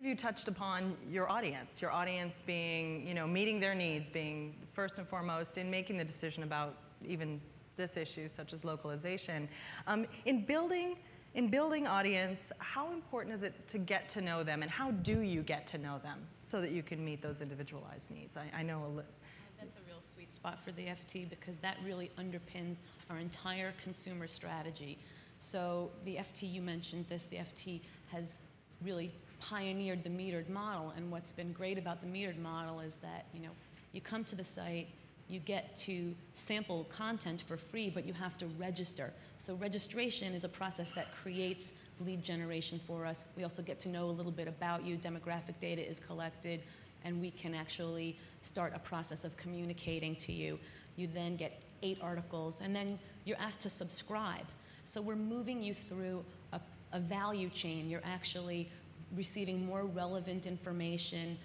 You touched upon your audience being, meeting their needs, being first and foremost in making the decision about even this issue, such as localization. In building audience, how important is it to get to know them, and how do you get to know them so that you can meet those individualized needs? I know that's a real sweet spot for the FT, because that really underpins our entire consumer strategy. So the FT, you mentioned this, the FT has really pioneered the metered model, and what's been great about the metered model is that you come to the site, you get to sample content for free, but you have to register. So registration is a process that creates lead generation for us. We also get to know a little bit about you. Demographic data is collected, and we can actually start a process of communicating to you. You then get 8 articles, and then you're asked to subscribe. So we're moving you through a value chain. You're actually receiving more relevant information,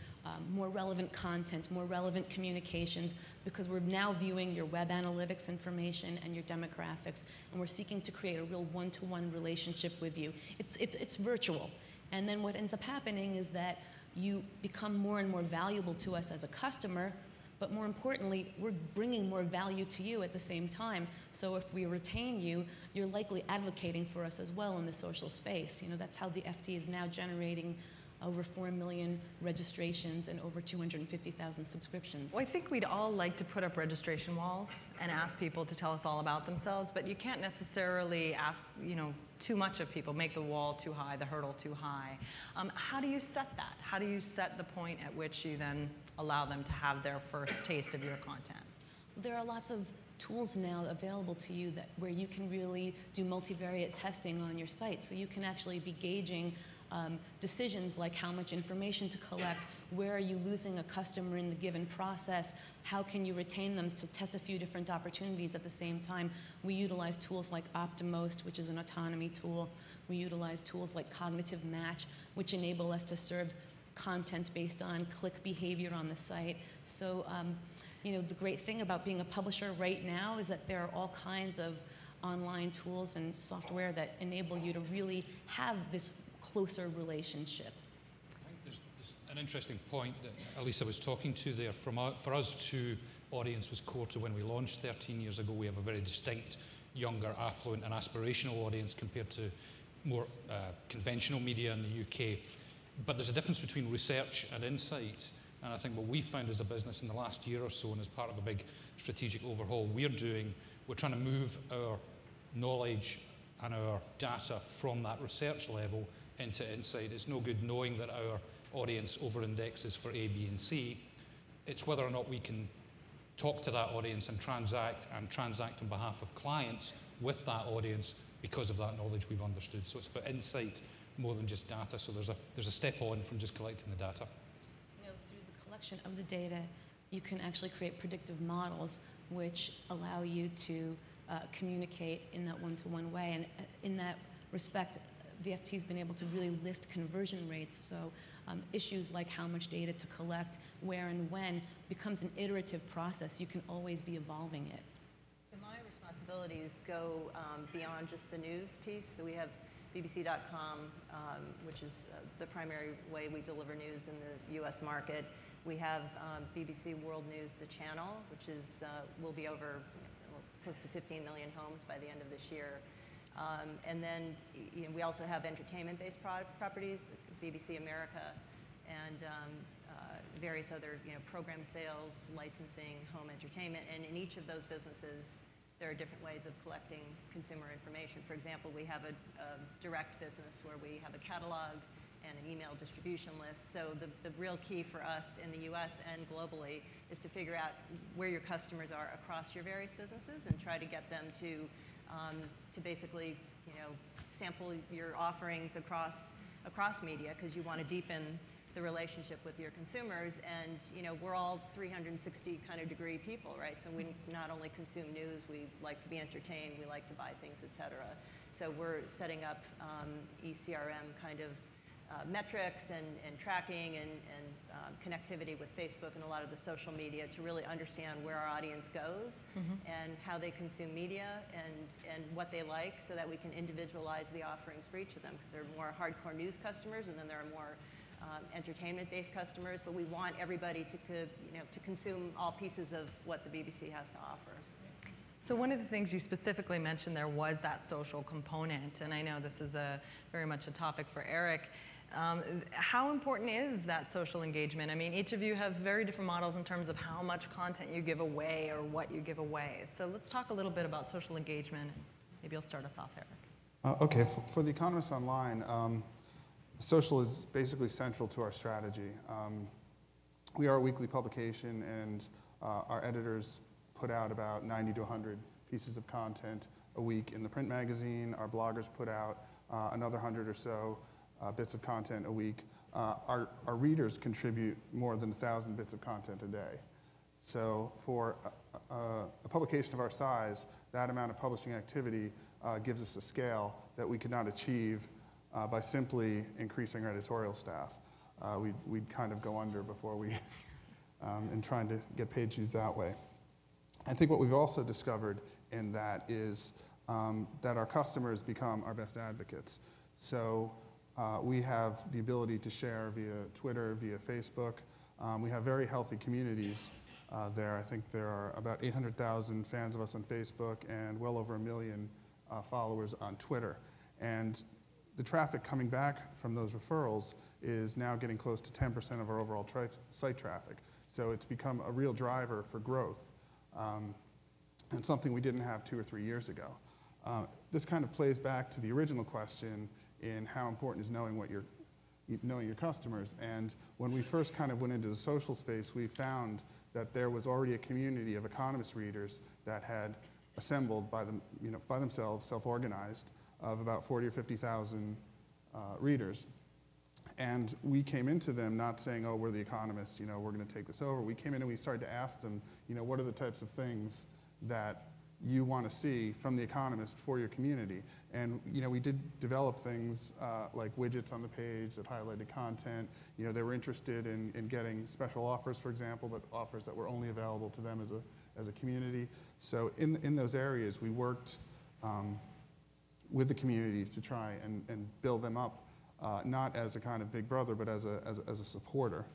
more relevant content, more relevant communications, because we're now viewing your web analytics information and your demographics, and we're seeking to create a real one-to-one relationship with you. It's virtual. And then what ends up happening is that you become more and more valuable to us as a customer, but more importantly, we're bringing more value to you at the same time. So if we retain you, you're likely advocating for us as well in the social space. That's how the FT is now generating over 4 million registrations and over 250,000 subscriptions. Well, I think we'd all like to put up registration walls and ask people to tell us all about themselves, but you can't necessarily ask, too much of people, make the wall too high, the hurdle too high. How do you set that? How do you set the point at which you then allow them to have their first taste of your content? There are lots of tools now available to you where you can really do multivariate testing on your site. So you can actually be gauging decisions like how much information to collect, where are you losing a customer in the given process, how can you retain them, to test a few different opportunities at the same time. We utilize tools like Optimost, which is an autonomy tool. We utilize tools like Cognitive Match, which enable us to serve content based on click behavior on the site. So the great thing about being a publisher right now is that there are all kinds of online tools and software that enable you to really have this closer relationship. I think there's an interesting point that Elissa was talking to there. For us too, audience was core to when we launched 13 years ago. We have a very distinct, younger, affluent and aspirational audience compared to more conventional media in the UK. But there's a difference between research and insight. And I think what we've found as a business in the last year or so, and as part of a big strategic overhaul we're trying to move our knowledge and our data from that research level into insight. It's no good knowing that our audience over-indexes for A, B, and C. It's whether or not we can talk to that audience and transact on behalf of clients with that audience because of that knowledge we've understood. So it's about insight more than just data. So there's a step on from just collecting the data. Through the collection of the data, you can actually create predictive models which allow you to communicate in that one-to-one way. And in that respect, VFT's been able to really lift conversion rates. So issues like how much data to collect, where and when, becomes an iterative process. You can always be evolving it. So my responsibilities go beyond just the news piece. So we have BBC.com, which is the primary way we deliver news in the US market. We have BBC World News, the channel, which will be over close to 15 million homes by the end of this year. And then we also have entertainment-based properties, BBC America, and various other program sales, licensing, home entertainment. And in each of those businesses, there are different ways of collecting consumer information. For example, we have a direct business where we have a catalog and an email distribution list. So the real key for us in the US and globally is to figure out where your customers are across your various businesses and try to get them to basically sample your offerings across media, because you want to deepen the relationship with your consumers. And we're all 360 kind of degree people, right? So we not only consume news, we like to be entertained, we like to buy things, etc. So we're setting up eCRM kind of metrics and tracking and connectivity with Facebook and a lot of the social media to really understand where our audience goes and how they consume media and what they like, so that we can individualize the offerings for each of them, because there are more hardcore news customers and then there are more entertainment-based customers, but we want everybody to consume all pieces of what the BBC has to offer. So one of the things you specifically mentioned there was that social component, and I know this is very much a topic for Eric. How important is that social engagement? I mean, each of you have very different models in terms of how much content you give away or what you give away. So let's talk a little bit about social engagement. Maybe you'll start us off, Eric. Okay, for The Economist Online, social is basically central to our strategy. We are a weekly publication, and our editors put out about 90 to 100 pieces of content a week in the print magazine. Our bloggers put out another 100 or so bits of content a week. Our readers contribute more than 1,000 bits of content a day. So for a publication of our size, that amount of publishing activity gives us a scale that we could not achieve by simply increasing our editorial staff. We'd kind of go under before we, in trying to get page views that way. I think what we've also discovered in that is that our customers become our best advocates. So we have the ability to share via Twitter, via Facebook. We have very healthy communities there. I think there are about 800,000 fans of us on Facebook and well over 1 million followers on Twitter. And the traffic coming back from those referrals is now getting close to 10% of our overall site traffic. So it's become a real driver for growth. And something we didn't have 2 or 3 years ago. This kind of plays back to the original question in how important is knowing your customers. And when we first kind of went into the social space, we found that there was already a community of Economist readers that had assembled by themselves, self-organized, of about 40 or 50,000 readers. And we came into them not saying, oh, we're the Economist, we're going to take this over. We came in and we started to ask them, what are the types of things that you want to see from the Economist for your community? And we did develop things like widgets on the page that highlighted content. They were interested in getting special offers, for example, but offers that were only available to them as a community. So in those areas, we worked with the communities to try and build them up. Not as a kind of big brother, but as a supporter.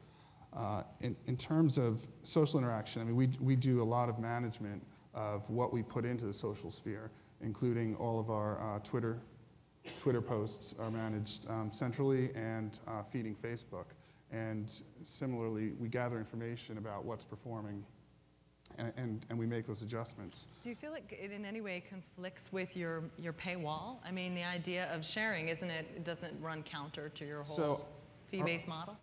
In terms of social interaction, I mean, we do a lot of management of what we put into the social sphere, including all of our Twitter posts are managed centrally and feeding Facebook. And similarly, we gather information about what's performing, and we make those adjustments. Do you feel like it in any way conflicts with your paywall? I mean, the idea of sharing, doesn't it run counter to your whole fee-based model?